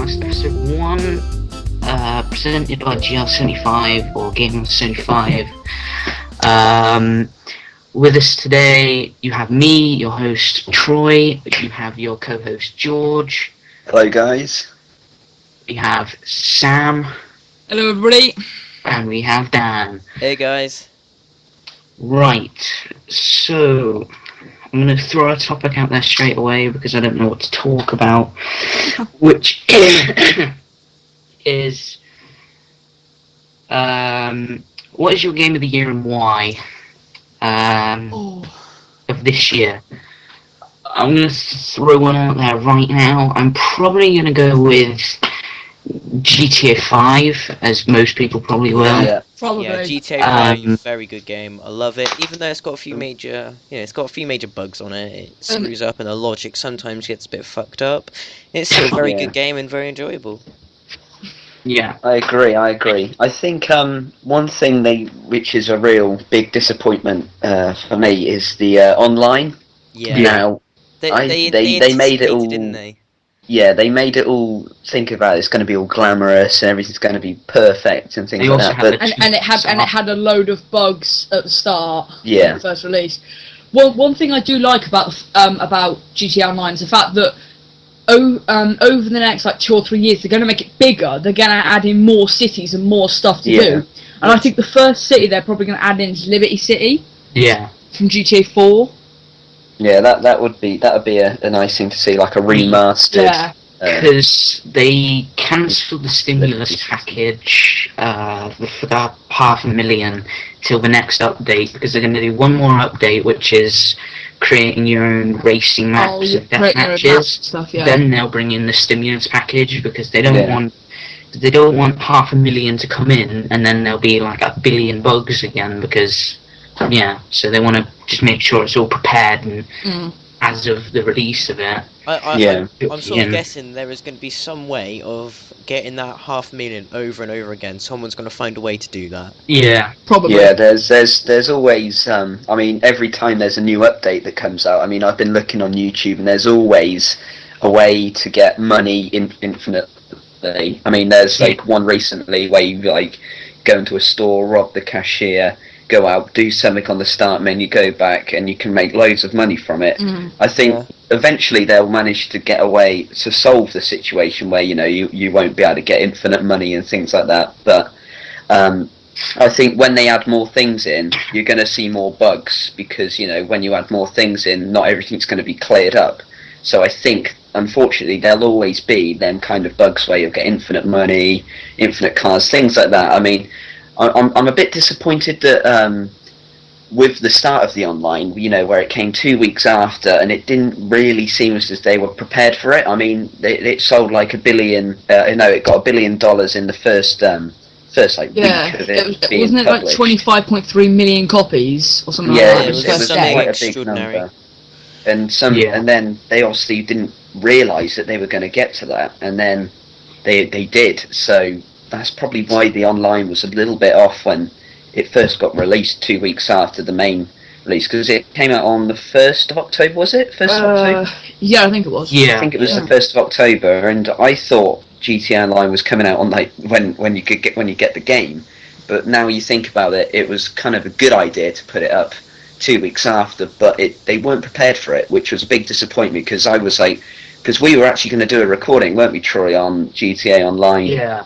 Podcast, episode 1, presented by GL75 or GAMELADS75. With us today, you have me, your host Troy, you have your co-host George. Hello, guys. We have Sam. Hello, everybody. And we have Dan. Hey, guys. Right, so I'm going to throw a topic out there straight away because I don't know what to talk about, which is, what is your game of the year and why, of this year? I'm going to throw one out there right now. I'm probably going to go with GTA 5, as most people probably will. Yeah. Probably. Yeah, GTA 5, very good game. I love it. Even though it's got a few major, bugs on it. It screws up, and the logic sometimes gets a bit fucked up. It's still a very good game and very enjoyable. Yeah, I agree. I think one thing which is a real big disappointment for me is the online. Yeah. Now, They made it all. didn't they? Yeah, they made it all think about it's going to be all glamorous and everything's going to be perfect and things They like also that. had But And it had a load of bugs at the start. Yeah. When it first released. Well, one thing I do like about GTA Online is the fact that over the next 2 or 3 years they're going to make it bigger. They're going to add in more cities and more stuff to do. And I think the first city they're probably going to add in is Liberty City. Yeah. From GTA 4. yeah, that would be a nice thing to see, like a remastered. Yeah. Because they cancelled the stimulus package for that $500,000 till the next update, because they're going to do one more update, which is creating your own racing maps and death matches. Stuff, yeah. Then they'll bring in the stimulus package, because they don't want $500,000 to come in and then there'll be like 1 billion bugs again, because so they want to just make sure it's all prepared and as of the release of it. I'm sort of guessing there is going to be some way of getting that $500,000 over and over again. Someone's going to find a way to do that. Yeah, probably. Yeah, there's always I mean, every time there's a new update that comes out, I mean, I've been looking on YouTube and there's always a way to get money infinitely. I mean, there's one recently where you go into a store, rob the cashier, go out, do something on the start menu, go back, and you can make loads of money from it. I think eventually they'll manage to get a way to solve the situation where you won't be able to get infinite money and things like that. But I think when they add more things in, you're going to see more bugs, because when you add more things in, not everything's going to be cleared up. So I think, unfortunately, there'll always be them kind of bugs where you'll get infinite money, infinite cars, things like that. I mean, I'm a bit disappointed that with the start of the online, where it came 2 weeks after, and it didn't really seem as if they were prepared for it. I mean, it sold like $1 billion. It got $1 billion in the first week of it being wasn't it published. like 25.3 million copies or something like that? It was something quite a big extraordinary. number. And then they obviously didn't realise that they were going to get to that, and then they did. So that's probably why the online was a little bit off when it first got released 2 weeks after the main release, because it came out on the 1st of October, was it? 1st of October? Yeah, I think it was. Yeah. I think it was the 1st of October, and I thought GTA Online was coming out on when you get the game. But now you think about it, it was kind of a good idea to put it up 2 weeks after, but they weren't prepared for it, which was a big disappointment, because I was because we were actually going to do a recording, weren't we, Troy, on GTA Online? Yeah.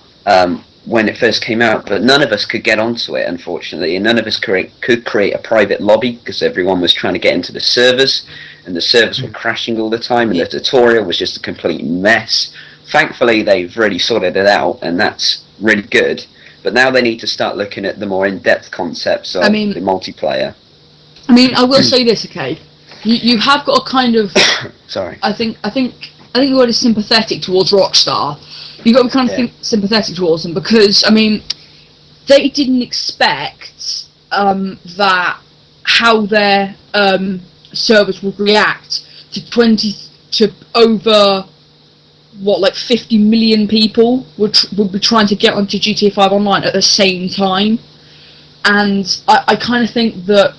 When it first came out, but none of us could get onto it, unfortunately, and none of us could create a private lobby, because everyone was trying to get into the servers, and the servers were crashing all the time, and the tutorial was just a complete mess. Thankfully, they've really sorted it out, and that's really good, but now they need to start looking at the more in-depth concepts of the multiplayer. I mean, I will say this, okay? You have got a kind of... Sorry. I think the word is sympathetic towards Rockstar. You've got to be kind of sympathetic towards them, because, I mean, they didn't expect that how their servers would react to over 50 million people would be trying to get onto GTA 5 Online at the same time. And I kind of think that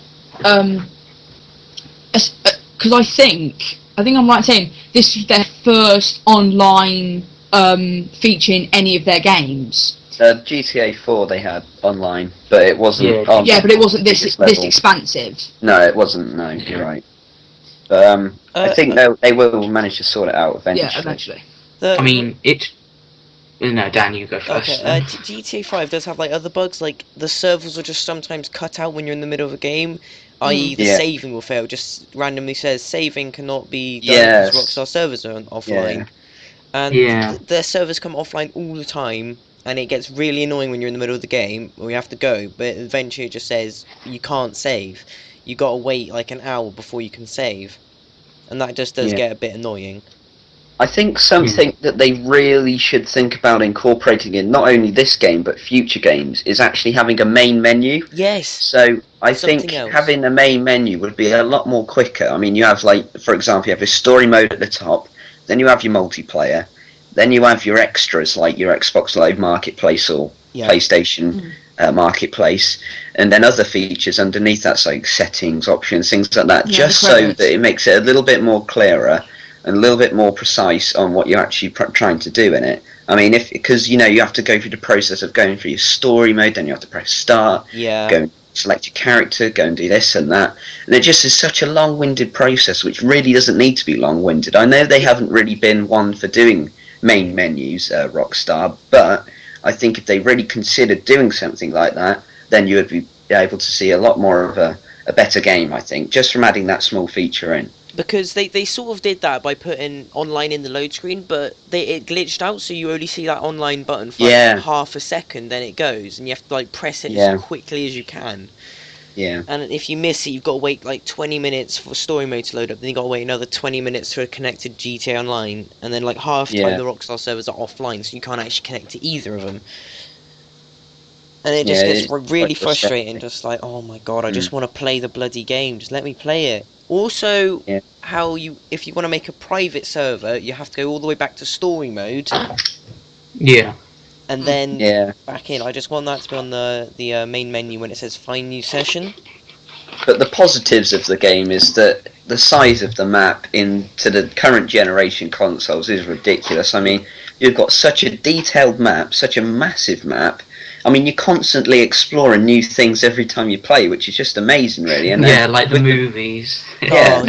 because I think I'm right in saying this is their first online feature in any of their games. GTA 4 they had online, but it wasn't. Yeah, but it wasn't this level. expansive. No, it wasn't. No, you're right. But I think they will manage to sort it out eventually. Yeah, eventually. I mean, No, Dan, you go first. Okay, GTA 5 does have like other bugs, like the servers will just sometimes cut out when you're in the middle of a game, i.e. the saving will fail, just randomly says saving cannot be done because Rockstar servers are offline. And their servers come offline all the time, and it gets really annoying when you're in the middle of the game where you have to go, but eventually it just says you can't save. You gotta wait like an hour before you can save. And that just does get a bit annoying. I think something that they really should think about incorporating in not only this game but future games is actually having a main menu. Yes. So I think having a main menu would be a lot more quicker. I mean, you have for example, you have your story mode at the top, then you have your multiplayer, then you have your extras like your Xbox Live Marketplace or PlayStation Marketplace, and then other features underneath that, like settings, options, things like that, just so that it makes it a little bit more clearer and a little bit more precise on what you're actually trying to do in it. I mean, because you have to go through the process of going through your story mode, then you have to press start, go and select your character, go and do this and that, and it just is such a long-winded process, which really doesn't need to be long-winded. I know they haven't really been one for doing main menus, Rockstar, but I think if they really considered doing something like that, then you would be able to see a lot more of a better game, I think, just from adding that small feature in. Because they sort of did that by putting online in the load screen, but it glitched out, so you only see that online button for like half a second, then it goes, and you have to like press it as quickly as you can. Yeah. And if you miss it, you've got to wait like 20 minutes for story mode to load up, then you've got to wait another 20 minutes for a connected GTA Online, and then like half the time the Rockstar servers are offline, so you can't actually connect to either of them. And it just gets really frustrating, just like, oh my god, I just want to play the bloody game, just let me play it. Also, if you want to make a private server, you have to go all the way back to story mode. Yeah. And then back in. I just want that to be on the main menu when it says find new session. But the positives of the game is that the size of the map into the current generation consoles is ridiculous. I mean, you've got such a detailed map, such a massive map. I mean, you're constantly exploring new things every time you play, which is just amazing, really. And like the movies. Yeah,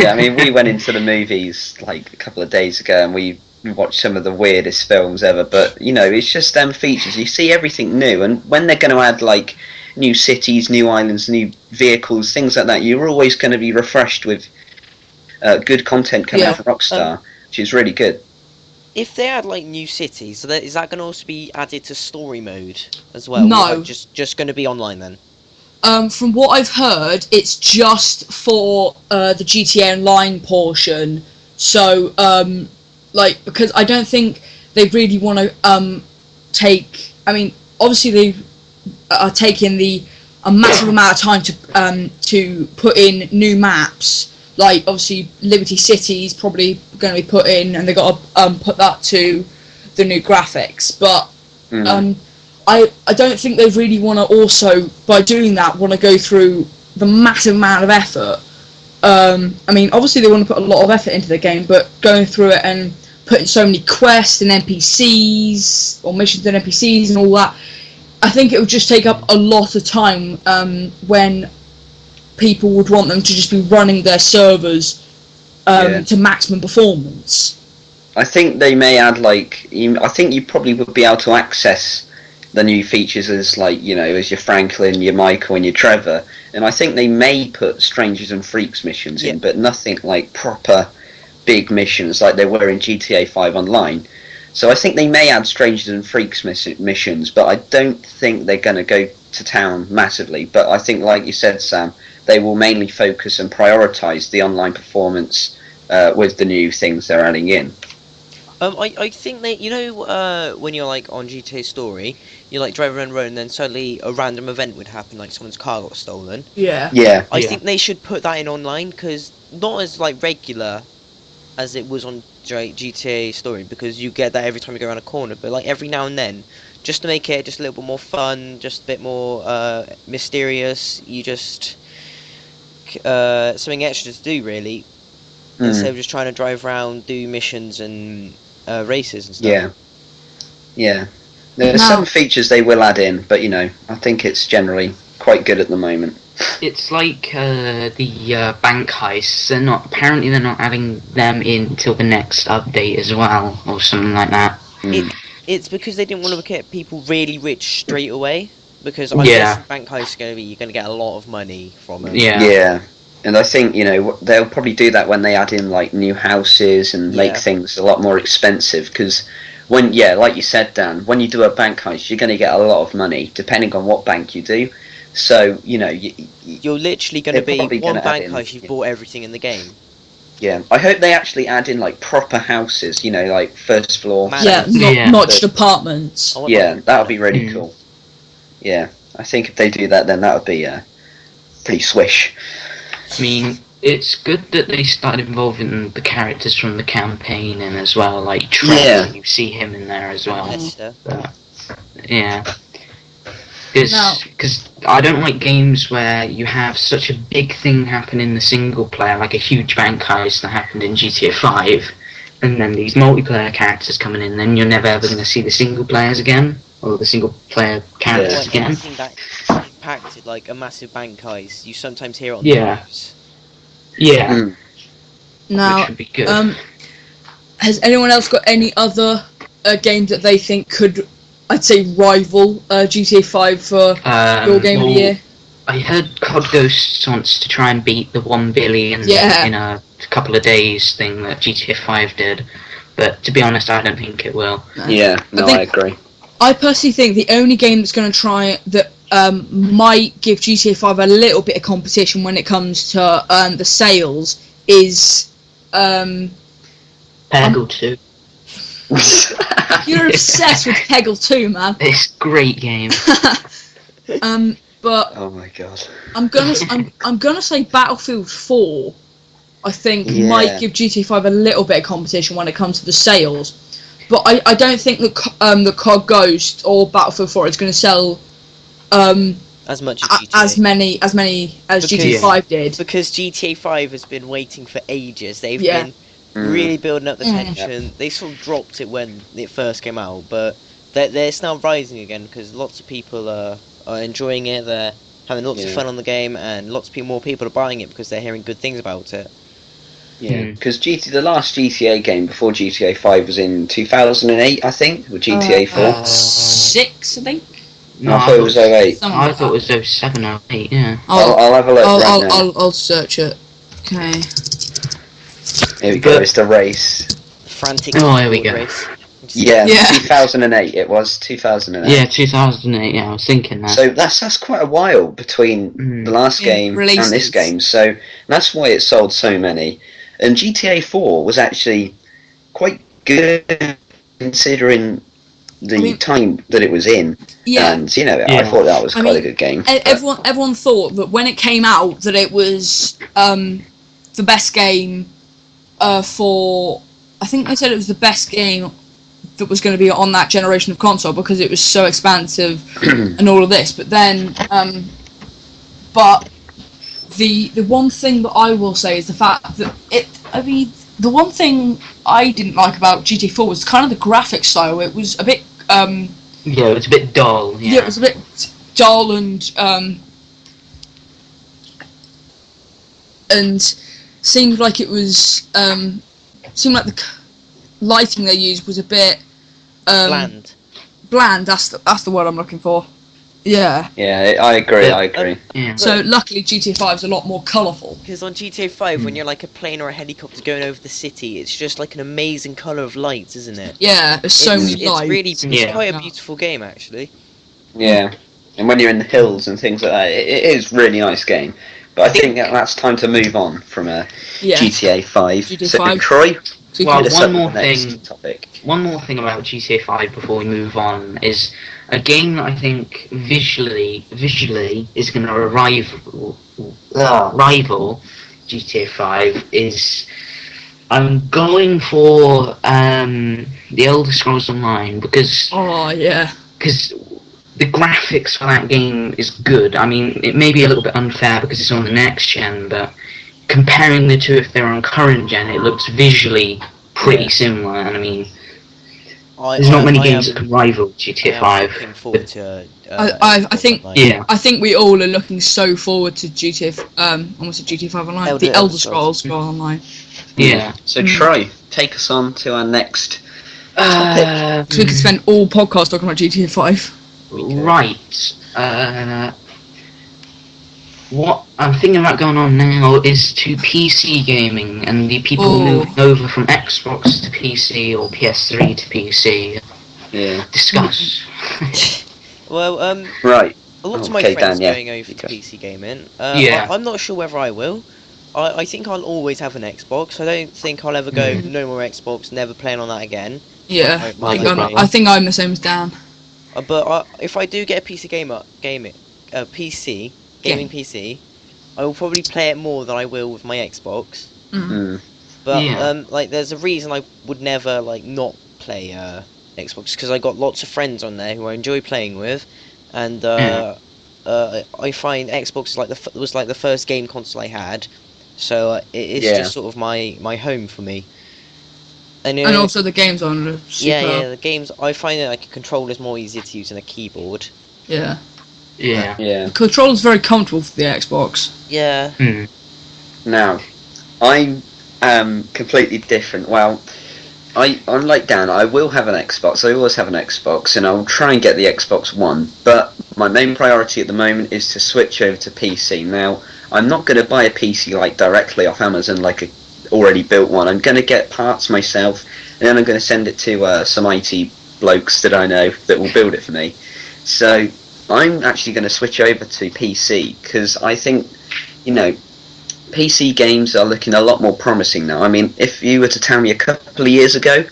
I mean, we went into the movies like a couple of days ago, and we watched some of the weirdest films ever. But it's just them features. You see everything new, and when they're going to add like new cities, new islands, new vehicles, things like that, you're always going to be refreshed with good content coming out from Rockstar, which is really good. If they add like new cities, so is that going to also be added to story mode as well? No, just going to be online then. From what I've heard, it's just for the GTA Online portion. So, because I don't think they really want to take. I mean, obviously they are taking a massive amount of time to put in new maps. Like, obviously, Liberty City's probably going to be put in, and they've got to put that to the new graphics. But I don't think they really want to also, by doing that, want to go through the massive amount of effort. I mean, obviously, they want to put a lot of effort into the game, but going through it and putting so many quests and NPCs, or missions and NPCs and all that, I think it would just take up a lot of time when people would want them to just be running their servers to maximum performance. I think they may add I think you probably would be able to access the new features as as your Franklin, your Michael, and your Trevor. And I think they may put Strangers and Freaks missions in, but nothing like proper big missions like they were in GTA 5 Online. So I think they may add Strangers and Freaks missions, but I don't think they're going to go to town massively. But I think, like you said, Sam, they will mainly focus and prioritise the online performance with the new things they're adding in. I think that, when you're like on GTA Story, you're like driving around the road and then suddenly a random event would happen, like someone's car got stolen. I think they should put that in online, because not as like regular as it was on GTA Story, because you get that every time you go around a corner, but like every now and then, just to make it just a little bit more fun, just a bit more mysterious, you just something extra to do, really. instead of just trying to drive around, do missions and races and stuff. Yeah. There's some features they will add in, but I think it's generally quite good at the moment. It's like the bank heists. Apparently they're not adding them in until the next update as well, or something like that. It's because they didn't want to get people really rich straight away. Because I guess bank heists you're going to get a lot of money from them. Yeah. And I think, they'll probably do that when they add in, like, new houses and make things a lot more expensive. Because, like you said, Dan, when you do a bank heist, you're going to get a lot of money, depending on what bank you do. So, you're literally going to be one bank heist, you've bought everything in the game. Yeah. I hope they actually add in, like, proper houses, like, first floor. Not just apartments. Yeah, that would be really cool. Yeah, I think if they do that, then that would be pretty swish. I mean, it's good that they started involving the characters from the campaign and as well, like Trevor, you see him in there as well. Because I don't like games where you have such a big thing happen in the single player, like a huge bank heist that happened in GTA 5, and then these multiplayer characters coming in, then you're never ever going to see the single players again. Or the single player characters again. Anything that impacted like a massive bank heist, you sometimes hear it on the news. Yeah. Now, which would be good. Has anyone else got any other games that they think could, I'd say, rival GTA 5 for your game of the year? I heard COD Ghosts wants to try and beat the 1 billion in a couple of days thing that GTA 5 did, but to be honest, I don't think it will. Yeah, I agree. I personally think the only game that's going to try that might give GTA 5 a little bit of competition when it comes to the sales is Peggle 2. You're obsessed with Peggle 2, man. It's a great game. But oh my god, I'm gonna say Battlefield 4. I think might give GTA 5 a little bit of competition when it comes to the sales. But I don't think that the COD Ghost or Battlefield 4 is going to sell as much as many as GTA 5 did. Because GTA 5 has been waiting for ages. They've been really building up the tension. They sort of dropped it when it first came out, but it's now rising again because lots of people are enjoying it. They're having lots of fun on the game, and more people are buying it because they're hearing good things about it. Yeah, because the last GTA game before GTA 5 was in 2008, I think, with GTA 4. 6, I think. No, I thought it was 08. I thought it was 07 or 08, yeah. I'll have a look right now. I'll search it. Okay. Here we go, it's the race. Frantic here we go. Race. Yeah, 2008, it was 2008. Yeah, 2008, I was thinking that. So that's quite a while between the last game and this game, so that's why it sold so many. And GTA 4 was actually quite good considering the time that it was in. Yeah. And, I thought that was quite a good game. Everyone thought that when it came out that it was the best game for... I think they said it was the best game that was going to be on that generation of console because it was so expansive and all of this. But then... The one thing that I will say is the fact that the one thing I didn't like about GTA 4 was kind of the graphic style. It was a bit it was a bit dull. Yeah, it was a bit dull and seemed like it was seemed like the lighting they used was a bit bland. That's the word I'm looking for. Yeah. Yeah, I agree. Yeah. So luckily GTA 5 is a lot more colourful. Because on GTA 5, when you're like a plane or a helicopter going over the city, it's just like an amazing colour of lights, isn't it? Yeah, there's so many lights. It's quite a beautiful game, actually. Yeah, and when you're in the hills and things like that, it is a really nice game. But I think that's time to move on from GTA 5. GTA 5. Troy? Well, one more thing about GTA 5 before we move on is a game that I think visually is going to rival GTA 5 is I'm going for the Elder Scrolls Online because the graphics for that game is good. I mean, it may be a little bit unfair because it's on the next gen, but comparing the two, if they're on current gen, it looks visually pretty similar. And I mean, there's not many games that can rival GTA 5. Looking forward to. I think we all are looking so forward to almost a GTA 5 Online, the Elder Scrolls Online. Yeah. So Troy, take us on to our next topic. So we could spend all podcast talking about GTA 5. Right. What I'm thinking about going on now is to PC gaming and the people moving over from Xbox to PC or PS3 to PC. Yeah. Discuss. Well, right. A lot of my friends going over to PC gaming. I'm not sure whether I will. I think I'll always have an Xbox. I don't think I'll ever go no more Xbox, never playing on that again. Yeah, I think I'm the same as Dan. But if I do get a PC PC, I will probably play it more than I will with my Xbox. But like, there's a reason I would never not play Xbox, because I got lots of friends on there who I enjoy playing with, and I find Xbox was like the first game console I had, so it's just sort of my home for me. And also the games on super. The games, I find that a controller is more easier to use than a keyboard. Yeah. The controller's very comfortable for the Xbox. Yeah. Now, I'm completely different. Well, I'm like Dan, I will have an Xbox. I always have an Xbox, and I'll try and get the Xbox One. But my main priority at the moment is to switch over to PC. Now, I'm not going to buy a PC directly off Amazon like a already built one. I'm going to get parts myself, and then I'm going to send it to some IT blokes that I know that will build it for me. So I'm actually going to switch over to PC, because I think, PC games are looking a lot more promising now. I mean, if you were to tell me a couple of years ago,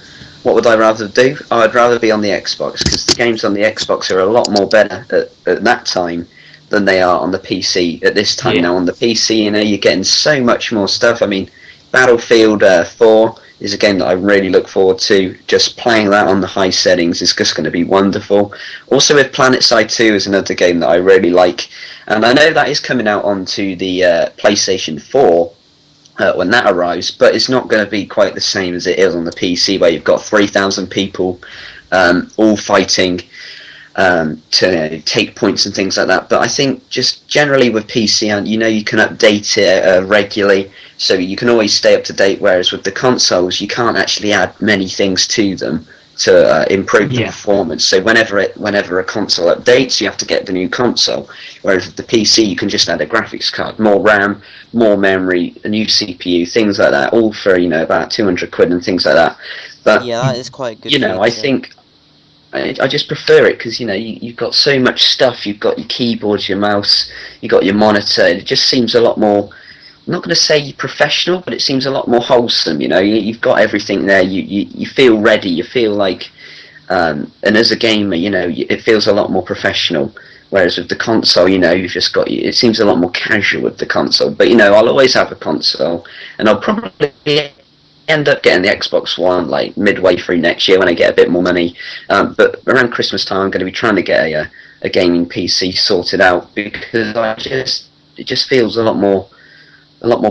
what would I rather do? I'd rather be on the Xbox, because the games on the Xbox are a lot more better at that time than they are on the PC at this time. Now on the PC, you're getting so much more stuff. I mean, Battlefield 4 is a game that I really look forward to. Just playing that on the high settings is just going to be wonderful. Also with PlanetSide 2 is another game that I really like. And I know that is coming out onto the PlayStation 4 when that arrives, but it's not going to be quite the same as it is on the PC, where you've got 3,000 people all fighting to take points and things like that. But I think just generally with PC, and you can update it regularly, so you can always stay up to date, whereas with the consoles you can't actually add many things to them to improve the performance. So whenever a console updates, you have to get the new console, whereas with the PC you can just add a graphics card, more RAM, more memory, a new CPU, things like that, all for about 200 quid and things like that. But that is quite good. I think I just prefer it, because you've got so much stuff. You've got your keyboard, your mouse, you've got your monitor. It just seems a lot more, I'm not going to say professional, but it seems a lot more wholesome. You've got everything there. You feel ready. You feel like, and as a gamer, it feels a lot more professional. Whereas with the console, you've just got, it seems a lot more casual with the console. But I'll always have a console, and I'll probably end up getting the Xbox One like midway through next year when I get a bit more money. But around Christmas time, I'm going to be trying to get a gaming PC sorted out, because it just feels a lot more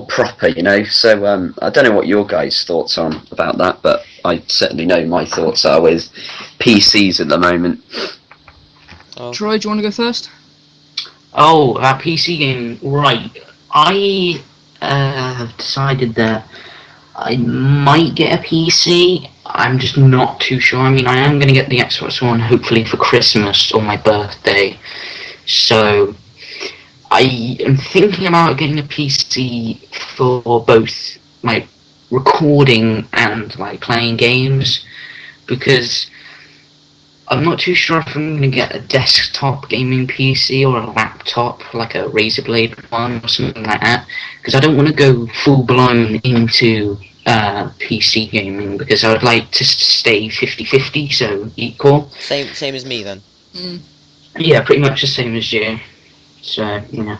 proper, So I don't know what your guys' thoughts are about that, but I certainly know my thoughts are with PCs at the moment. Troy, do you want to go first? Oh, PC game, right. I have decided that I might get a PC. I'm just not too sure. I mean, I am going to get the Xbox One hopefully for Christmas or my birthday. So I am thinking about getting a PC for both like recording and like playing games, because I'm not too sure if I'm going to get a desktop gaming PC or a laptop, like a Razer Blade one or something like that, because I don't want to go full blown into PC gaming, because I would like to stay 50-50, so equal. Same as me then. Yeah, pretty much the same as you. So Yeah,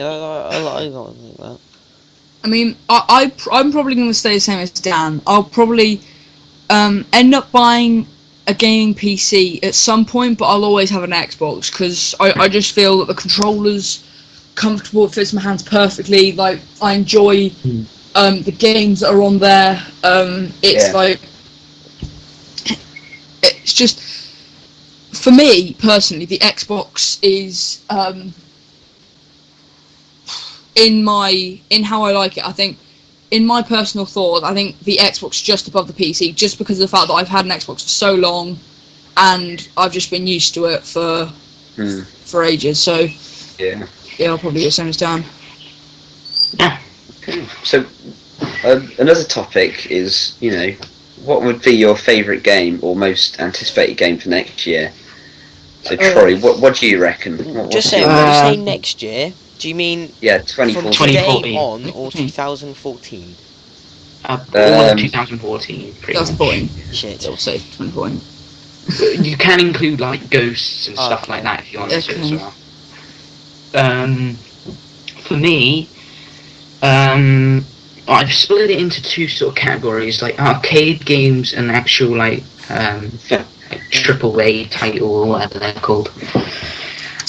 I like that. I mean, I'm probably going to stay the same as Dan. I'll probably end up buying a gaming PC at some point, but I'll always have an Xbox, because I just feel that the controllers comfortable. It fits my hands perfectly. Like, I enjoy the games that are on there. It's like, it's just, for me personally, the Xbox is in how I like it. I think, in my personal thought, I think the Xbox is just above the PC, just because of the fact that I've had an Xbox for so long, and I've just been used to it for ages. So yeah, I'll probably get the same as Dan. Yeah. So another topic is, what would be your favourite game or most anticipated game for next year? So Troy, what do you reckon? Just saying, when you say next year, do you mean 2014. from today on or 2014? All of 2014. 2014. Shit. I'll say 2014. You can include like ghosts and stuff like that if you want to as well. For me, I've split it into two sort of categories, like arcade games and actual like AAA title or whatever they're called.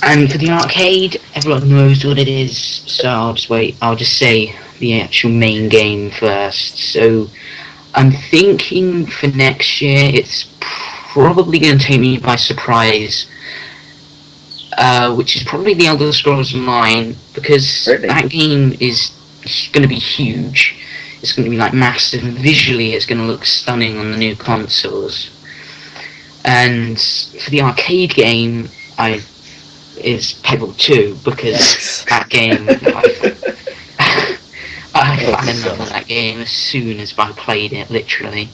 And for the arcade, everyone knows what it is, so I'll just say the actual main game first. So I'm thinking for next year, it's probably going to take me by surprise, which is probably the Elder Scrolls Online, because that game is going to be huge. It's going to be like massive, and visually it's going to look stunning on the new consoles. And for the arcade game, is Pebble 2, because that game, I fell in love with that game as soon as I played it, literally.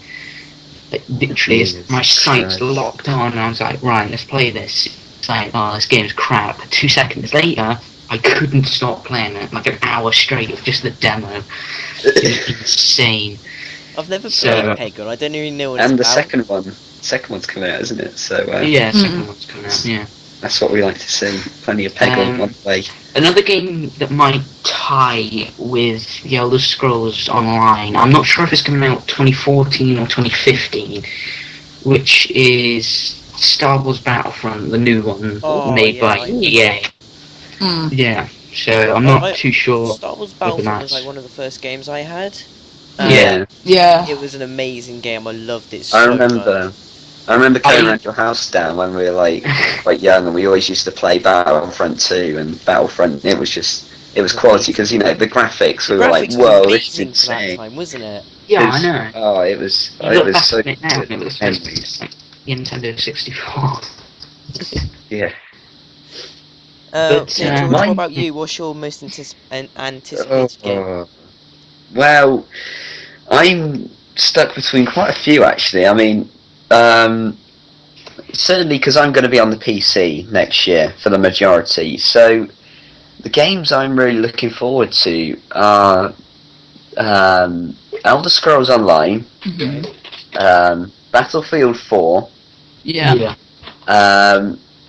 My sights locked on, and I was like, right, let's play this. It's like, oh, this game's crap. 2 seconds later, I couldn't stop playing it, like an hour straight of just the demo. It was insane. I've never played Peggle, I don't even know what it's about. And the second one's coming out, isn't it? So second one's coming out, yeah. That's what we like to see. Plenty of Peggle one way. Another game that might tie with the Elder Scrolls Online, I'm not sure if it's coming out 2014 or 2015, which is Star Wars Battlefront, the new one made by EA. Yeah, so I'm not too sure. Star Wars Battlefront was like one of the first games I had. Yeah. It was an amazing game. I loved it so much. I remember coming around your house, Dan, when we were like quite young, and we always used to play Battlefront 2 and Battlefront. It was quality because the graphics. We were like, whoa, this is insane. That time, wasn't it? Yeah, I know. Oh, it was. It was so good. Now, it was like Nintendo 64. Yeah. What about you? What's your most anticipated game? Well, I'm stuck between quite a few actually. I mean, certainly because I'm going to be on the PC next year for the majority. So the games I'm really looking forward to are Elder Scrolls Online, Battlefield 4. Yeah.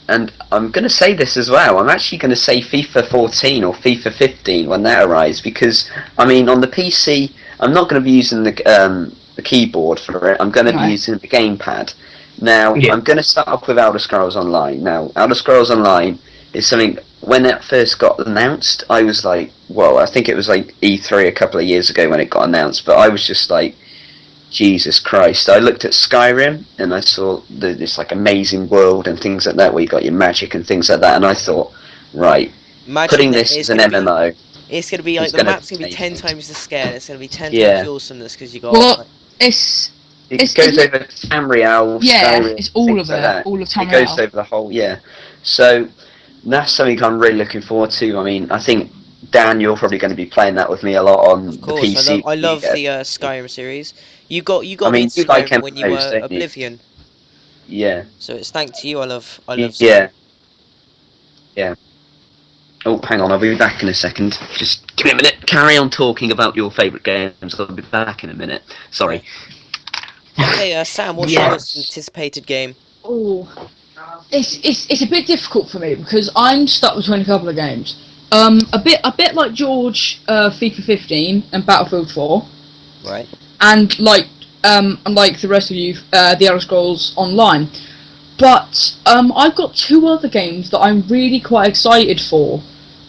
And I'm going to say this as well. I'm actually going to say FIFA 14 or FIFA 15 when that arrives, because I mean on the PC I'm not going to be using the keyboard for it. I'm going to be using the gamepad. Now I'm going to start off with Elder Scrolls Online. Now Elder Scrolls Online is something, when it first got announced, I was like, whoa, I think it was like E3 a couple of years ago when it got announced, but I was just like, Jesus Christ. I looked at Skyrim and I saw this like amazing world and things like that where you got your magic and things like that, and I thought, right, putting this as an MMO, it's going to be like the map's going to be 10 times the scale, it's going to be 10 times the awesomeness because you got... Well, it goes over Tamriel, Skyrim, it's all of like it, all of Tamriel. It goes over the whole, so that's something I'm really looking forward to. I mean, I think, Dan, you're probably going to be playing that with me a lot on the PC. I love the Skyrim series. You got me into Skyrim like when you were Oblivion. Yeah. So it's thanks to you. I love Skyrim. Yeah. Oh, hang on, I'll be back in a second. Just give me a minute. Carry on talking about your favourite games. I'll be back in a minute. Sorry. Okay, Sam, what's your most anticipated game? Oh, it's a bit difficult for me because I'm stuck between a couple of games. A bit like George, FIFA 15 and Battlefield 4. Right. And like the rest of you, the Elder Scrolls Online. But I've got two other games that I'm really quite excited for.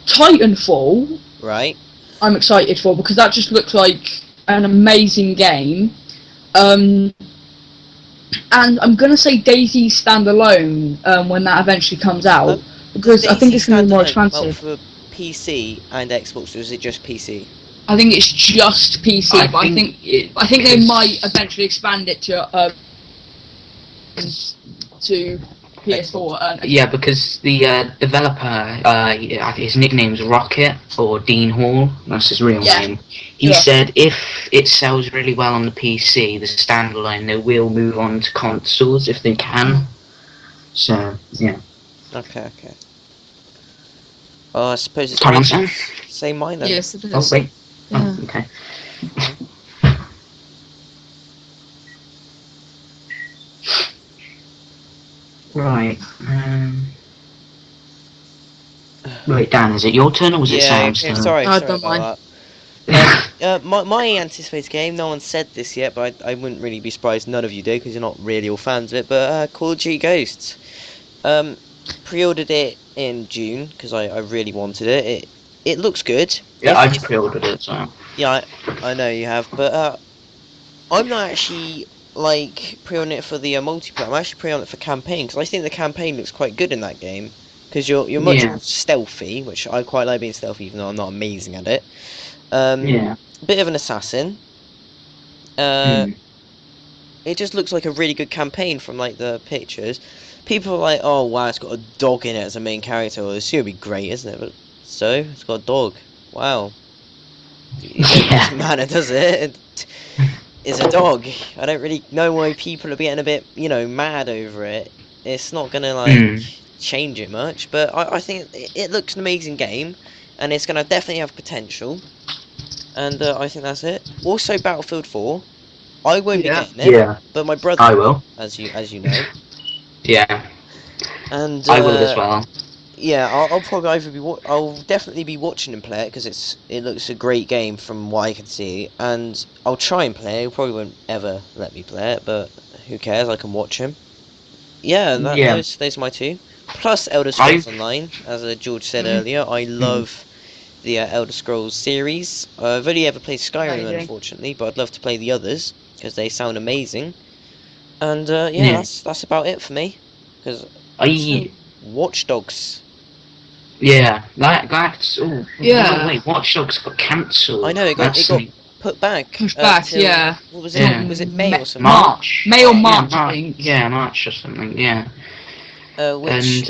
Titanfall, Right. I'm excited for, because that just looks like an amazing game. And I'm going to say DayZ standalone when that eventually comes out, because I think it's going to be more expansive. For PC and Xbox, or is it just PC? I think it's just PC, I think they might eventually expand it to PS4. Yeah, because the developer, his nickname's Rocket, or Dean Hall, that's his real name. He said if it sells really well on the PC, the standalone, they will move on to consoles if they can. So, yeah. Okay. Oh, I suppose it's Time same mine then. Yes, it is. Oh, wait. Yeah. Oh, okay. Right. Wait, Dan, is it your turn or was it Sam's turn? Sorry don't about mind. that. My anticipated game, no one said this yet, but I wouldn't really be surprised none of you do, because you're not really all fans of it, but Call of Duty Ghosts. Pre-ordered it in June, because I really wanted it. It looks good. Yeah, I pre-ordered it, so... Yeah, I know you have, but I'm not actually pre-ordering it for the multiplayer. I'm actually pre-ordering it for campaign, because I think the campaign looks quite good in that game. Because you're much more stealthy, which I quite like being stealthy, even though I'm not amazing at it. Bit of an assassin. It just looks like a really good campaign from the pictures. People are like, oh wow, it's got a dog in it as a main character. Well, it's gonna be great, isn't it? But so it's got a dog. Wow. It doesn't matter, does it? It's a dog. I don't really know why people are getting a bit, mad over it. It's not gonna change it much, but I think it looks an amazing game, and it's gonna definitely have potential. And I think that's it. Also, Battlefield 4. I won't be getting it, but my brother I will, as you know. Yeah. And I will as well. Yeah, I'll probably I'll definitely be watching him play it, because it looks a great game from what I can see, and I'll try and play it. He probably won't ever let me play it, but who cares? I can watch him. Yeah, those are my two. Plus Elder Scrolls Online, as George said earlier. I love the Elder Scrolls series. I've only ever played Skyrim, unfortunately, but I'd love to play the others because they sound amazing. And that's about it for me. Because Watch Dogs. Yeah, that's wait, Watch Dogs got cancelled. I know it got put back. Pushed back, till, what was it? Yeah. Was it May or something? March. May or March, I think. Yeah, March or something. Yeah. Which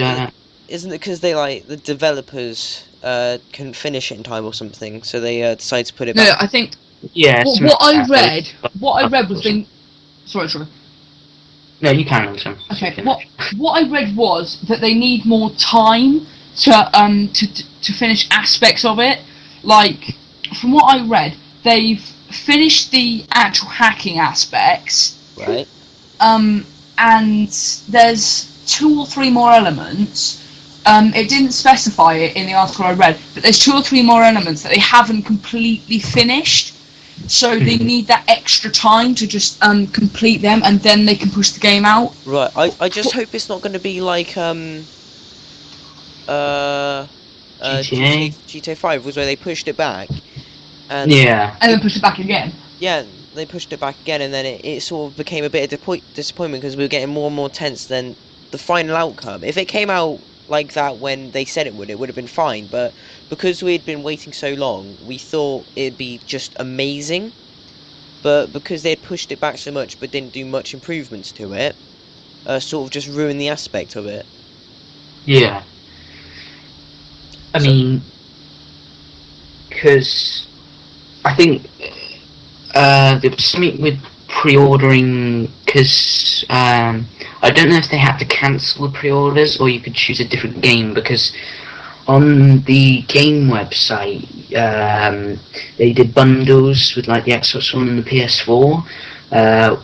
isn't it because they the developers couldn't finish it in time or something, so they decided to put it back. No, I think. Yeah. What I read was being. Sorry. No, you carry on, Sam. Okay. What I read was that they need more time to finish aspects of it. From what I read, they've finished the actual hacking aspects. Right. And there's 2 or 3 more elements. It didn't specify it in the article I read, but there's 2 or 3 more elements that they haven't completely finished. So they need that extra time to just complete them, and then they can push the game out. Right. I just hope it's not going to be GTA 5 was where they pushed it back. And then pushed it back again. Yeah, they pushed it back again, and then it sort of became a bit of disappointment because we were getting more and more tense than the final outcome. If it came out like that when they said it would have been fine, but because we'd been waiting so long, we thought it'd be just amazing. But because they'd pushed it back so much but didn't do much improvements to it, sort of just ruined the aspect of it. Yeah. I mean, because I think there was something with pre-ordering, because I don't know if they had to cancel the pre-orders or you could choose a different game, because on the game website they did bundles with the Xbox One and the PS4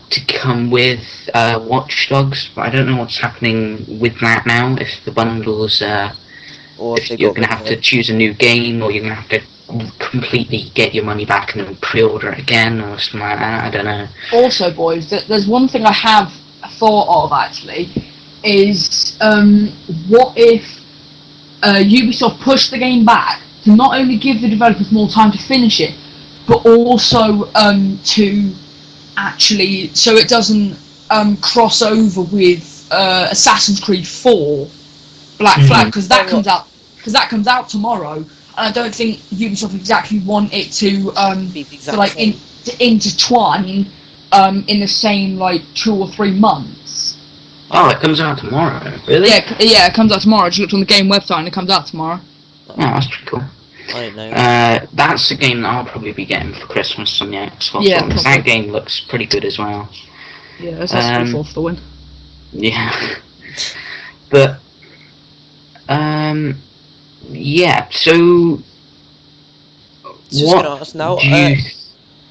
to come with Watch Dogs, but I don't know what's happening with that now, if the bundles or if you're going to have to choose a new game, or you're going to have to completely get your money back and then pre-order it again or something like that. I don't know. Also, boys, there's one thing I have thought of actually, is what if Ubisoft pushed the game back to not only give the developers more time to finish it, but also to actually, so it doesn't cross over with Assassin's Creed 4 Black Flag, because that comes out tomorrow, and I don't think Ubisoft exactly want it to to intertwine in the same like 2 or 3 months. Oh, it comes out tomorrow, really? Yeah, it comes out tomorrow. I just looked on the game website and it comes out tomorrow. Oh, that's pretty cool. I don't know. That's a game that I'll probably be getting for Christmas on the Xbox One. That game looks pretty good as well. Yeah, Assassin's Creed 4 for the win. Yeah. But, yeah, so... Just gonna ask now,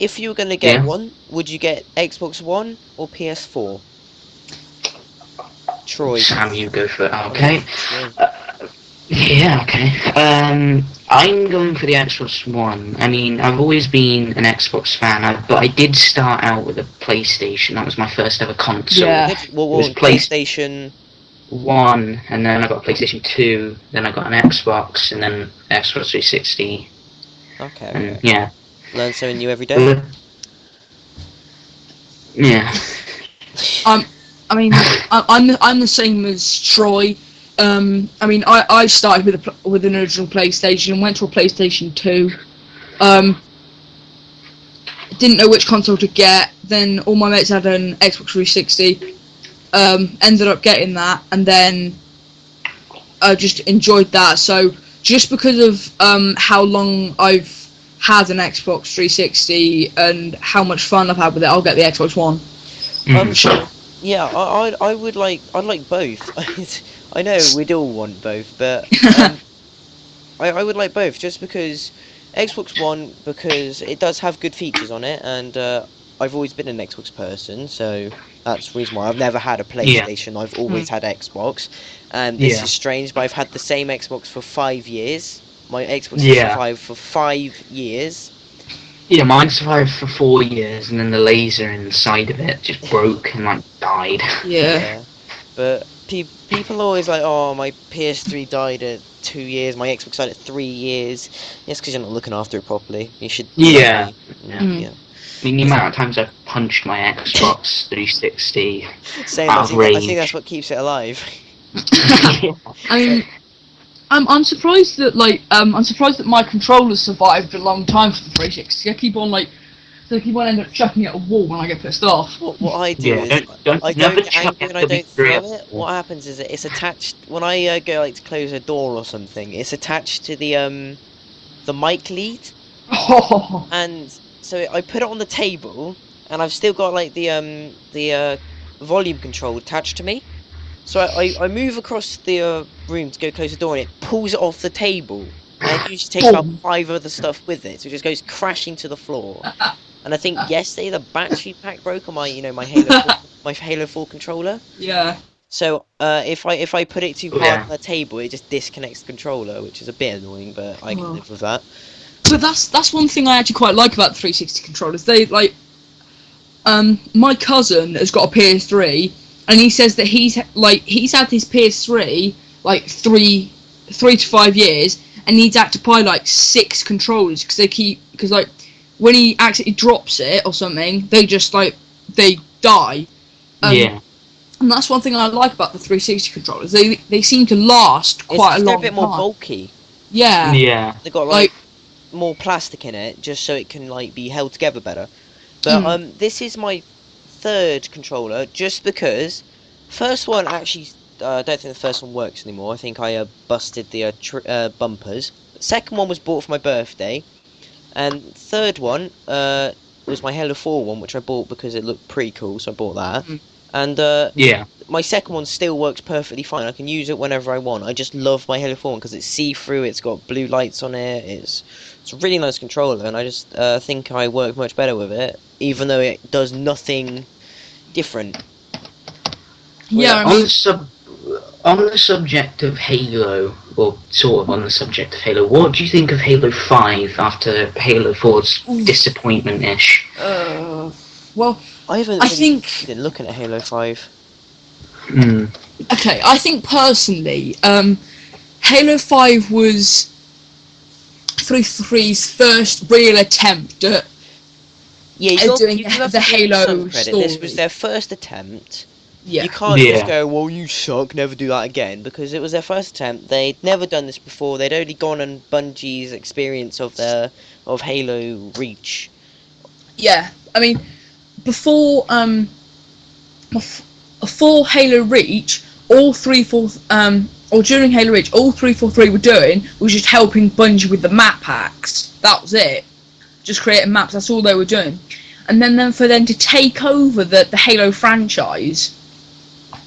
if you were gonna get one, would you get Xbox One or PS4? Troy. Sam, you go for it. Okay. Yeah, okay. I'm going for the Xbox One. I mean, I've always been an Xbox fan, but I did start out with a PlayStation. That was my first ever console. Yeah. What was PlayStation 1, and then I got a PlayStation 2, then I got an Xbox, and then Xbox 360. Okay. And, yeah. Learn something new every day. Yeah. I mean, I'm the same as Troy. I mean, I started with an original PlayStation and went to a PlayStation 2. Didn't know which console to get. Then all my mates had an Xbox 360. Ended up getting that, and then I just enjoyed that. So just because of how long I've had an Xbox 360 and how much fun I've had with it, I'll get the Xbox One. Sure. Yeah, I'd like both. I know we'd all want both, but I would like both just because Xbox One, because it does have good features on it, and I've always been an Xbox person, so that's the reason why I've never had a PlayStation. Yeah. I've always had Xbox, and this is strange, but I've had the same Xbox for 5 years. My Xbox survived for 5 years. Yeah, mine survived for 4 years, and then the laser inside of it just broke and like died. Yeah. But people are always like, oh, my PS3 died at 2 years, my Xbox died at 3 years. Yes, because you're not looking after it properly. You should. Yeah. Yeah. I mean, the amount of times I've punched my Xbox 360. Same. I think that's what keeps it alive. I mean, I'm surprised that my controller survived a long time for the 360. I keep on ending up chucking it at a wall when I get pissed off. What I do is I don't get angry and I don't throw it. What happens is it's attached when I go to close a door or something. It's attached to the mic lead, and so I put it on the table, and I've still got the volume control attached to me. So I move across the room to go close the door, and it pulls it off the table. And it usually takes about 5 other stuff with it, so it just goes crashing to the floor. And I think yesterday the battery pack broke on my Halo 4 controller. Yeah. So if I put it too hard on the table, it just disconnects the controller, which is a bit annoying, but I can live with that. But that's one thing I actually quite like about the 360 controllers. They my cousin has got a PS3, and he says that he's had his PS3 3 to 5 years, and needs had to buy 6 controllers because when he accidentally drops it or something, they just they die. And that's one thing I like about the 360 controllers. They seem to last quite a long time. They're a bit more bulky. Yeah. Yeah. They got more plastic in it, just so it can be held together better. But this is my 3rd controller, just because first one actually I don't think the first one works anymore. I think I busted the bumpers. The second one was bought for my birthday, and third one was my Halo 4 one, which I bought because it looked pretty cool, so I bought that. And my second one still works perfectly fine. I can use it whenever I want. I just love my Halo 4 one because it's see-through, it's got blue lights on it, it's a really nice controller, and I just think I work much better with it, even though it does nothing different. Yeah, on the subject of Halo, or sort of on the subject of Halo, what do you think of Halo 5 after Halo 4's disappointment-ish? Well, I haven't been looking at Halo 5. Okay, I think personally, Halo 5 was 343's first real attempt at doing the Halo story. This was their first attempt. Yeah. You can't just go, well, you suck, never do that again, because it was their first attempt. They'd never done this before. They'd only gone on Bungie's experience of Halo Reach. Yeah, I mean, before Halo Reach, or during Halo Reach, all 343 were doing was just helping Bungie with the map packs. That was it. Just creating maps. That's all they were doing. And then for them to take over the Halo franchise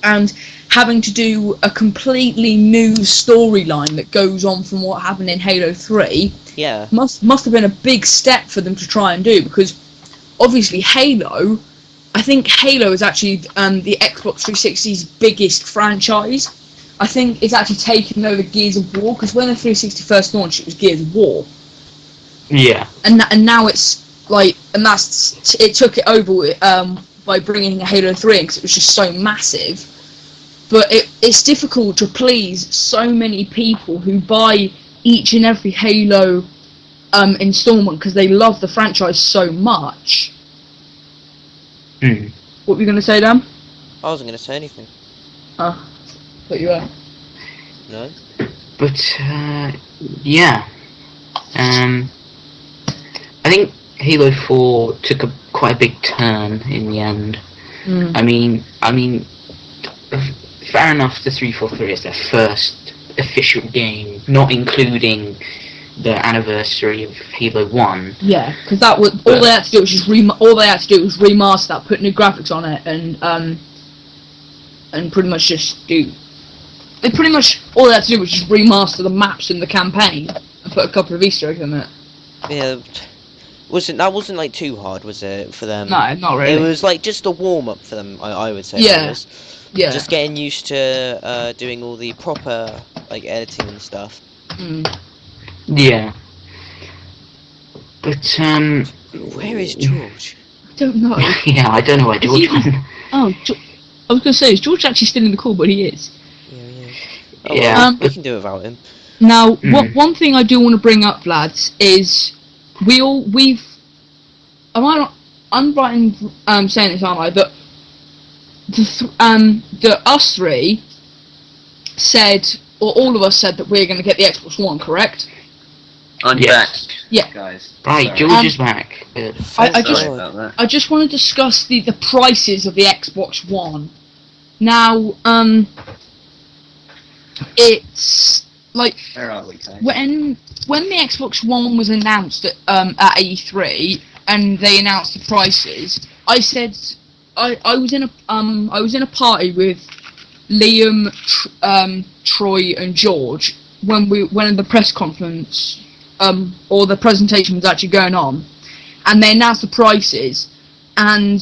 and having to do a completely new storyline that goes on from what happened in Halo 3, must have been a big step for them to try and do, because obviously I think Halo is actually the Xbox 360's biggest franchise. I think it's actually taken over Gears of War, because when the 360 first launched, it was Gears of War. Yeah. And now it's like, it took it over by bringing Halo 3 in, because it was just so massive. But it's difficult to please so many people who buy each and every Halo installment because they love the franchise so much. What were you going to say, Dan? I wasn't going to say anything. Oh, but you were. No. But yeah, I think Halo 4 took quite a big turn in the end. I mean, fair enough, the 343 is their first official game, not including the anniversary of Halo 1. Yeah, because that was all they had to do was just remaster that, put new graphics on it, and pretty much just do. All they had to do was just remaster the maps in the campaign and put a couple of Easter eggs in it. Yeah. That wasn't like too hard, was it, for them? No, not really. It was like just a warm up for them, I would say. Yeah. Yeah. Just getting used to doing all the proper like editing and stuff. Yeah. But where is George? I don't know. Yeah, I don't know where George went. I was going to say, is George actually still in the call? But he is. Yeah. Oh, yeah. We can do without him. Now, one thing I do want to bring up, lads, is I'm right in saying this, aren't I? But the us three said, or all of us said, that we're going to get the Xbox One, correct? I'm back. Yeah. Guys. Right, Sorry. George is back. I just want to discuss the prices of the Xbox One. Now, it's like, where are we, guys? when the Xbox One was announced at E3 and they announced the prices, I said I was in a party with Liam, Troy, and George when the press conference or the presentation was actually going on, and they announced the prices, and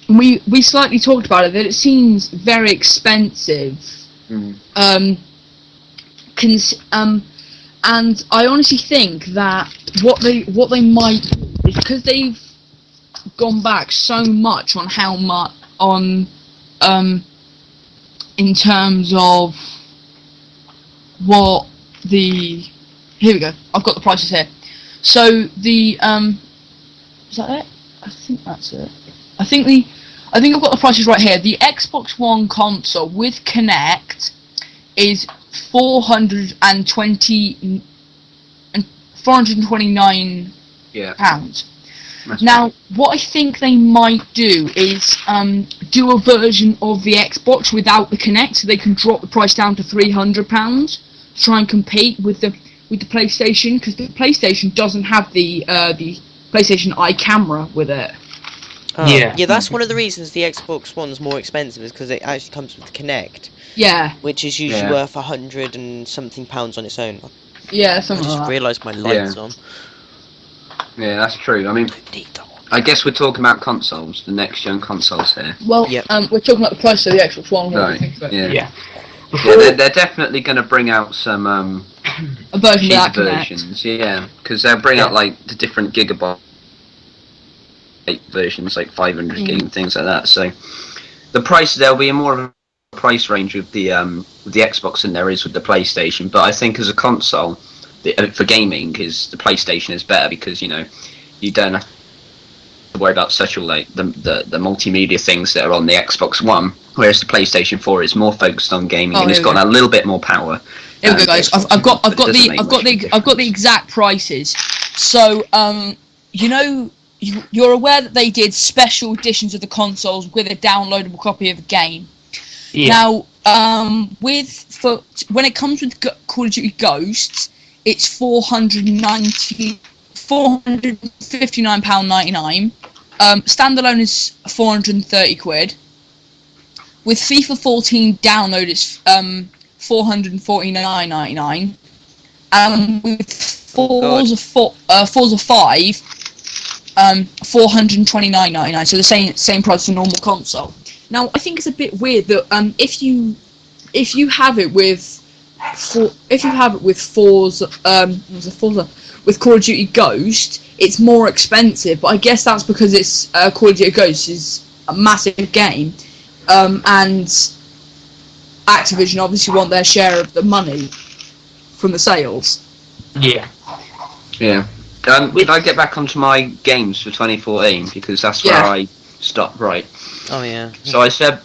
we slightly talked about it, that it seems very expensive. And I honestly think that what they might do is, because they've gone back so much on how much in terms of what the, here we go, I've got the prices here. So the is that it? I think that's it. I think I've got the prices right here. The Xbox One console with Kinect is £429. Pounds. Now, what I think they might do is do a version of the Xbox without the Kinect, so they can drop the price down to £300 to try and compete with the PlayStation, because the PlayStation doesn't have the PlayStation Eye camera with it. Yeah, that's one of the reasons the Xbox One's more expensive, is because it actually comes with Kinect. Yeah. Which is usually worth £100 and something on its own. Yeah, something like that. I just realised my light's on. Yeah, that's true. I mean, I guess we're talking about consoles, the next-gen consoles here. Well, we're talking about the price of the Xbox One. Right, yeah. Before, they're definitely going to bring out some a version cheaper of that versions, because they'll bring out like the different gigabyte versions, like 500 gig and things like that. So the price, there'll be more of price range with the Xbox than there is with the PlayStation. But I think as a console, for gaming, is the PlayStation is better because you don't have to worry about such like the multimedia things that are on the Xbox One, whereas the PlayStation 4 is more focused on gaming and it's got a little bit more power. Here we go, guys. I've got the exact prices. So you're aware that they did special editions of the consoles with a downloadable copy of the game. Yeah. Now, when it comes with Call of Duty Ghosts, it's £459.99. Standalone is £430. With FIFA 14 download, it's £449.99. With Forza 5, £429.99. So the same price as a normal console. Now, I think it's a bit weird that if you have it with Forza, with Call of Duty Ghost, it's more expensive. But I guess that's because it's Call of Duty Ghost is a massive game, and Activision obviously want their share of the money from the sales. Yeah. Could I get back onto my games for 2014 because that's where I stopped. Right. Oh yeah. So I said,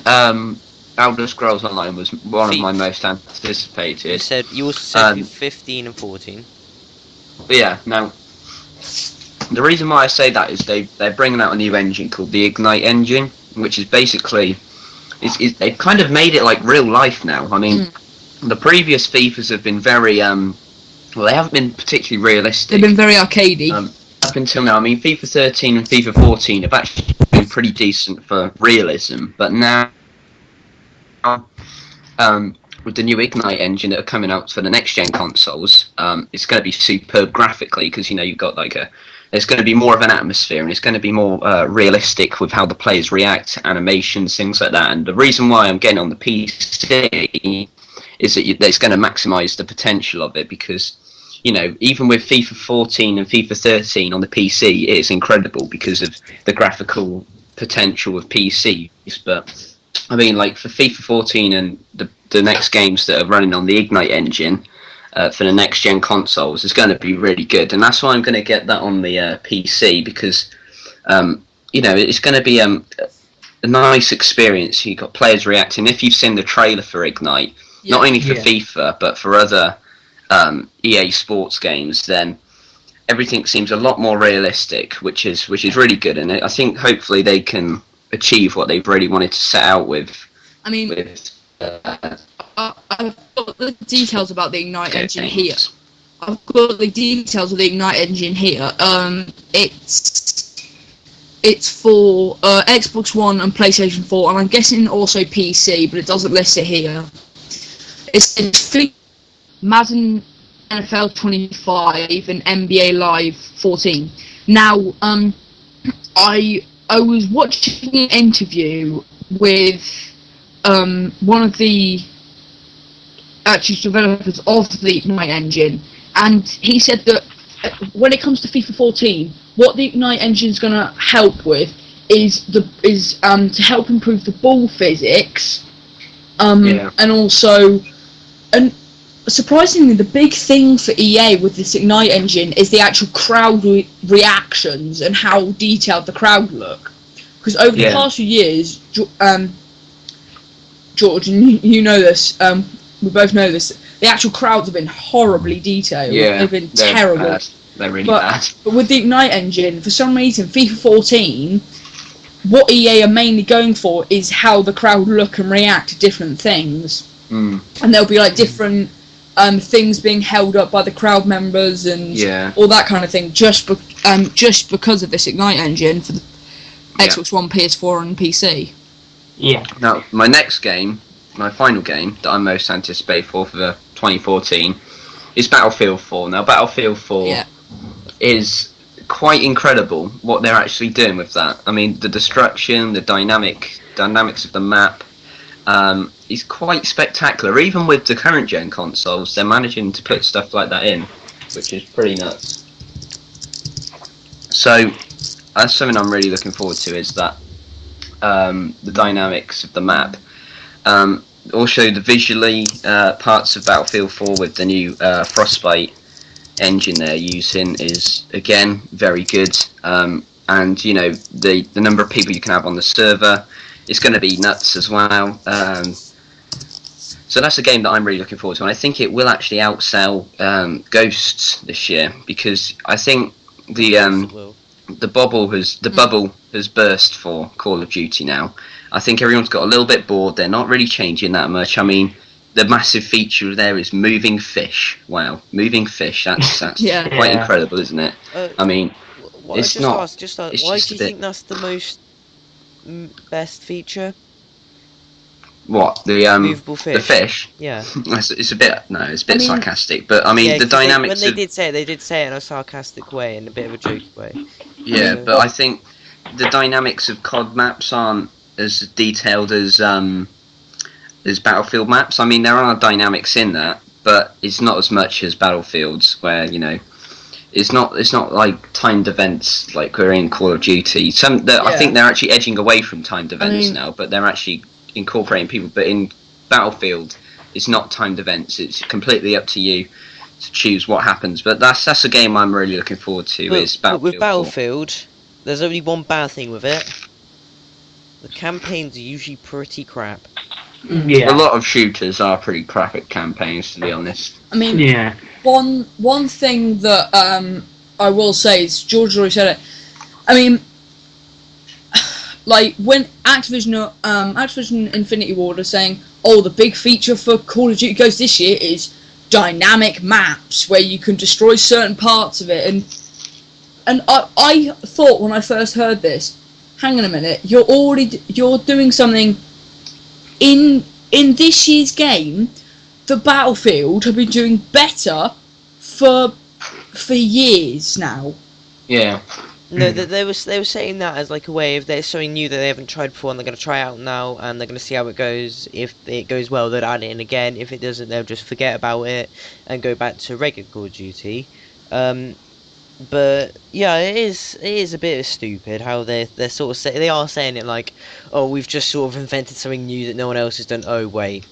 Elder Scrolls Online was one of my most anticipated. You also said 15 and 14. Yeah. Now, the reason why I say that is they're bringing out a new engine called the Ignite engine, which is basically they've kind of made it like real life now. I mean, the previous FIFAs have been very they haven't been particularly realistic. They've been very arcadey. Up until now, I mean, FIFA 13 and FIFA 14 have actually been pretty decent for realism, but now, with the new Ignite engine that are coming out for the next-gen consoles, it's going to be superb graphically, because, you've got there's going to be more of an atmosphere, and it's going to be more realistic with how the players react, animations, things like that, and the reason why I'm getting on the PC is that it's going to maximise the potential of it, because even with FIFA 14 and FIFA 13 on the PC, it's incredible because of the graphical potential of PCs. But I mean, like for FIFA 14 and the next games that are running on the Ignite engine for the next gen consoles is going to be really good, and that's why I'm going to get that on the PC because it's going to be a nice experience. You've got players reacting. If you've seen the trailer for Ignite, not only for FIFA but for other EA Sports games, then everything seems a lot more realistic, which is really good, and I think hopefully they can achieve what they've really wanted to set out with. I mean, I've got the details about the Ignite engine here. It's for Xbox One and PlayStation 4, and I'm guessing also PC, but it doesn't list it here. It's Madden NFL 25 and NBA Live 14. Now, I was watching an interview with one of the actual developers of the Ignite engine, and he said that when it comes to FIFA 14, what the Ignite engine is going to help with is to help improve the ball physics, and also, and surprisingly, the big thing for EA with this Ignite engine is the actual crowd reactions and how detailed the crowd look. Because over the past few years, George, and you know this, we both know this, the actual crowds have been horribly detailed. Yeah, they've been terrible. Bad. They're really bad. But with the Ignite engine, for some reason, FIFA 14, what EA are mainly going for is how the crowd look and react to different things. And there'll be like different things being held up by the crowd members and all that kind of thing, just because of this Ignite engine for the Xbox One, PS4 and PC. Yeah. Now, my next game, my final game that I'm most anticipated for the 2014 is Battlefield 4. Now, Battlefield 4 is quite incredible what they're actually doing with that. I mean, the destruction, the dynamics of the map, is quite spectacular. Even with the current gen consoles, they're managing to put stuff like that in, which is pretty nuts. So that's something I'm really looking forward to, is that the dynamics of the map. Also, the visually parts of Battlefield 4 with the new Frostbite engine they're using is again very good. And you know the number of people you can have on the server is going to be nuts as well. So that's a game that I'm really looking forward to, and I think it will actually outsell Ghosts this year, because I think the bubble has burst for Call of Duty now. I think everyone's got a little bit bored. They're not really changing that much. I mean, the massive feature there is moving fish. Wow, moving fish. That's quite incredible, isn't it? I mean, it's not. Why do you think that's the most best feature? What, the movable fish? The fish? Yeah. It's a bit sarcastic, but I mean the dynamics. When they did say it in a sarcastic way, in a bit of a jokey way. Yeah, but I think the dynamics of COD maps aren't as detailed as Battlefield maps. I mean, there are dynamics in that, but it's not as much as Battlefield's, where you know. It's not like timed events like we're in Call of Duty. I think they're actually edging away from timed events now, but they're actually incorporating people. But in Battlefield, it's not timed events. It's completely up to you to choose what happens. But that's a game I'm really looking forward to. Is Battlefield. But with Battlefield, there's only one bad thing with it. The campaigns are usually pretty crap. Yeah. A lot of shooters are pretty crap at campaigns, to be honest. I mean, one thing that I will say is, George already said it. I mean, like when Activision Infinity Ward are saying, "Oh, the big feature for Call of Duty Ghosts this year is dynamic maps where you can destroy certain parts of it," and I thought when I first heard this, hang on a minute, you're doing something in this year's game. The Battlefield have been doing better for years now. Yeah. No, they were saying that as like a way of there's something new that they haven't tried before, and they're going to try out now, and they're going to see how it goes. If it goes well, they'll add it in again. If it doesn't, they'll just forget about it and go back to regular Call of Duty. But yeah, it is a bit stupid how they're sort of they are saying it like, oh, we've just sort of invented something new that no one else has done. Oh wait.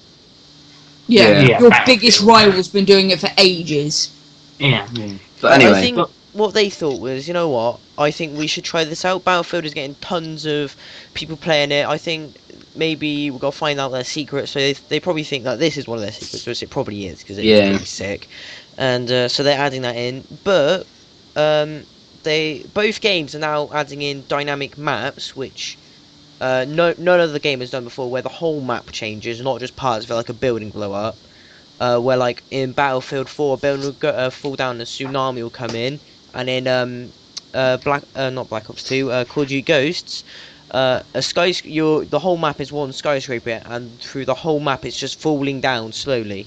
Yeah. Your biggest rival's been doing it for ages. Yeah. But anyway. I think what they thought was, you know what, I think we should try this out. Battlefield is getting tons of people playing it. I think maybe we've got to find out their secrets. So they probably think that this is one of their secrets, which it probably is, because it's really sick. And so they're adding that in. But both games are now adding in dynamic maps, which none other game has done before, where the whole map changes, not just parts of it, like a building blow up. Where like in Battlefield 4, a building will fall down, and a tsunami will come in, and in not Black Ops 2, Call of Duty Ghosts, the whole map is one skyscraper, and through the whole map it's just falling down slowly.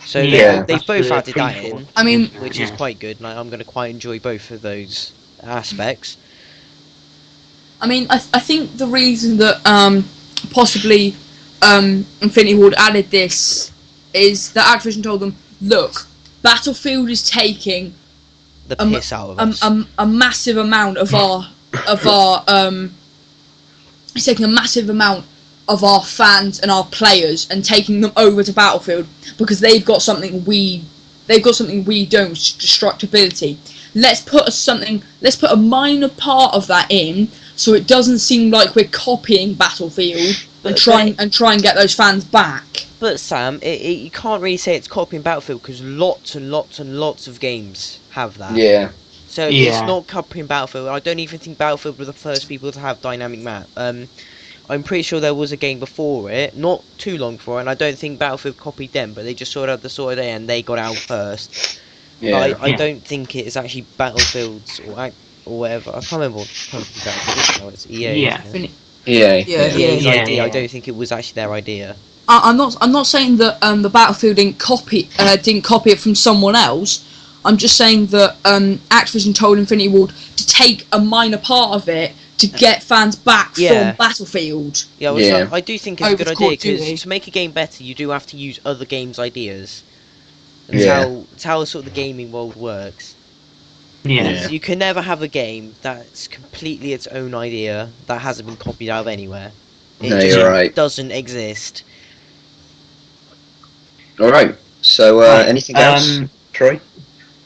So they've both added that in. I mean, which is quite good, and I'm going to quite enjoy both of those aspects. I mean, I think the reason that possibly Infinity Ward added this is that Activision told them, look, Battlefield is taking the piss out of us. A massive amount of our it's taking a massive amount of our fans and our players and taking them over to Battlefield because they've got something we don't, destructibility. Let's put a minor part of that in so it doesn't seem like we're copying Battlefield and try and get those fans back. But Sam, you can't really say it's copying Battlefield because lots and lots and lots of games have that. Yeah. So it's not copying Battlefield. I don't even think Battlefield were the first people to have dynamic map. I'm pretty sure there was a game before it, not too long before, and I don't think Battlefield copied them, but they just sorted out the sort of day and they got out first. Yeah. I don't think it is actually Battlefield's or whatever. I can't remember what Battlefield is now. It's EA. Yeah. I don't think it was actually their idea. I'm not saying that the Battlefield didn't copy it from someone else. I'm just saying that Activision told Infinity Ward to take a minor part of it to get fans back from Battlefield. Yeah, I do think it's a good idea because to make a game better, you do have to use other games' ideas. It's how sort of the gaming world works. Yeah. You can never have a game that's completely its own idea that hasn't been copied out of anywhere. It you're right. doesn't exist. All right. So, anything else, Troy?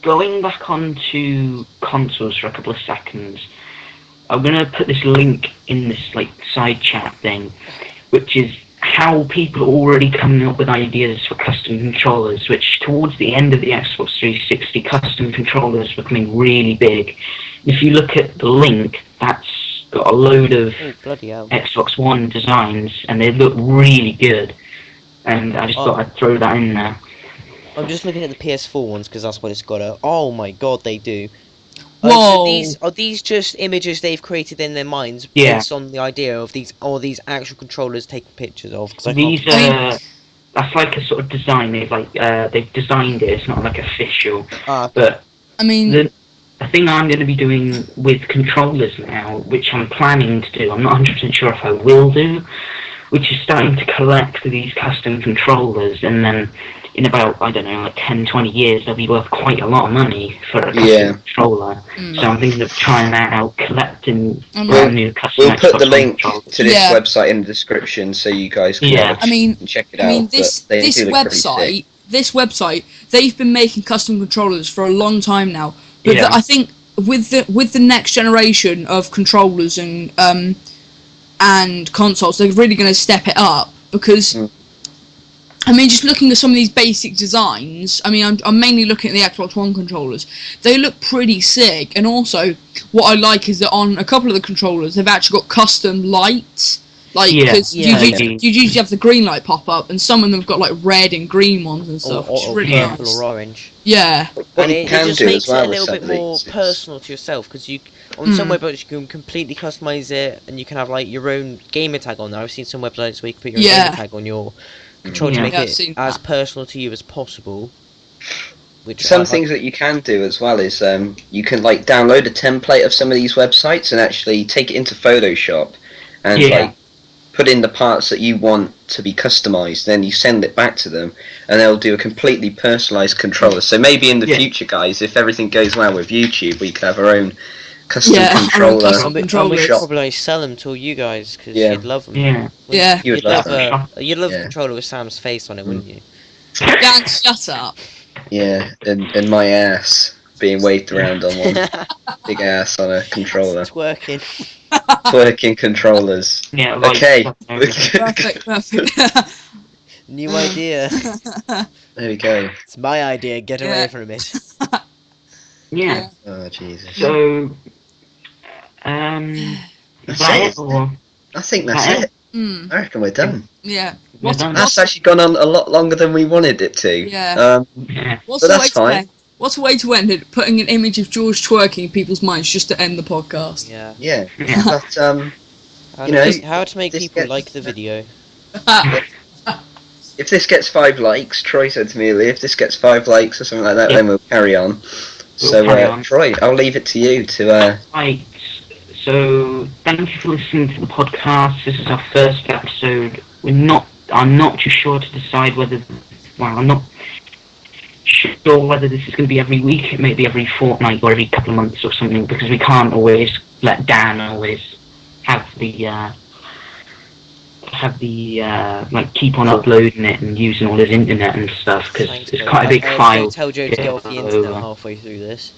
Going back onto consoles for a couple of seconds, I'm gonna put this link in this side chat thing, which is how people are already coming up with ideas for custom controllers. Which towards the end of the Xbox 360, custom controllers were becoming really big. If you look at the link, that's got a load of Xbox One designs, and they look really good. And I just thought I'd throw that in there. I'm just looking at the PS4 ones because that's what it's got. Oh my god, they do. Whoa! So are these just images they've created in their minds based on the idea of these actual controllers taking pictures of? These that's like a sort of design. They've designed it. It's not official. But I mean, the thing I'm going to be doing with controllers now, which I'm planning to do, I'm not 100% sure if I will do, which is starting to collect these custom controllers, and then in about, 10, 20 years, they'll be worth quite a lot of money for a custom controller. So I'm thinking of trying that out, collecting brand new custom We'll put the link controllers. to this website in the description so you guys can check it out. This website, they've been making custom controllers for a long time now. But I think with the next generation of controllers and consoles, they're really going to step it up because. I mean, just looking at some of these basic designs, I mean, I'm mainly looking at the Xbox One controllers. They look pretty sick, and also, what I like is that on a couple of the controllers, they've actually got custom lights. Because you usually have the green light pop up, and some of them have got, red and green ones and stuff, which is really nice. Or orange. Yeah. And it just makes it a little bit more personal to yourself, because on some websites you can completely customize it, and you can have, your own gamer tag on there. I've seen some websites where you can put your own gamer tag on your control to make it as personal to you as possible. Some things that you can do as well is you can download a template of some of these websites and actually take it into Photoshop and put in the parts that you want to be customized. Then you send it back to them, and they'll do a completely personalized controller. So maybe in the future, guys, if everything goes well with YouTube, we could have our own custom controller. We probably sell them to you guys because you'd love them. You'd love a controller with Sam's face on it, wouldn't you? Dan, shut up. Yeah, and my ass being waved around on one big ass on a controller. Twerking controllers. Yeah. Okay. Perfect. New idea. There we go. It's my idea. Get away from it. Yeah. Oh Jesus. So, that's it. I think that's it. I reckon we're done. Yeah. That's actually gone on a lot longer than we wanted it to. Yeah. What's a way to end it? Putting an image of George twerking in people's minds just to end the podcast. Yeah. But how to make people like the video. If this gets 5 likes, Troy said to me earlier, if this gets 5 likes or something like that, then we'll carry on. Troy, I'll leave it to you to. Right. So, thank you for listening to the podcast. This is our first episode. I'm not too sure to decide whether. I'm not sure whether this is going to be every week. It may be every fortnight or every couple of months or something, because we can't always let Dan have the keep on uploading it and using all his internet and stuff, because it's quite a big file. Tell Joe to get off the internet halfway through this,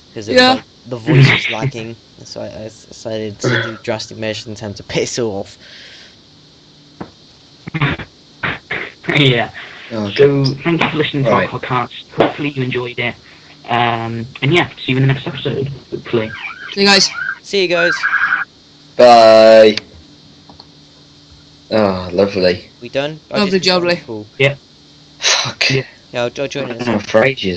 because the voice is lagging, so I decided to do drastic measures in time to piss her off. Yeah. So thank you for listening to our podcast. Hopefully you enjoyed it. And see you in the next episode. Hopefully. See you guys. See you guys. Bye. Oh, lovely. We done? Lovely jubbly. Cool. Yeah. Fuck. Yeah. Yeah, I'll join in. For ages.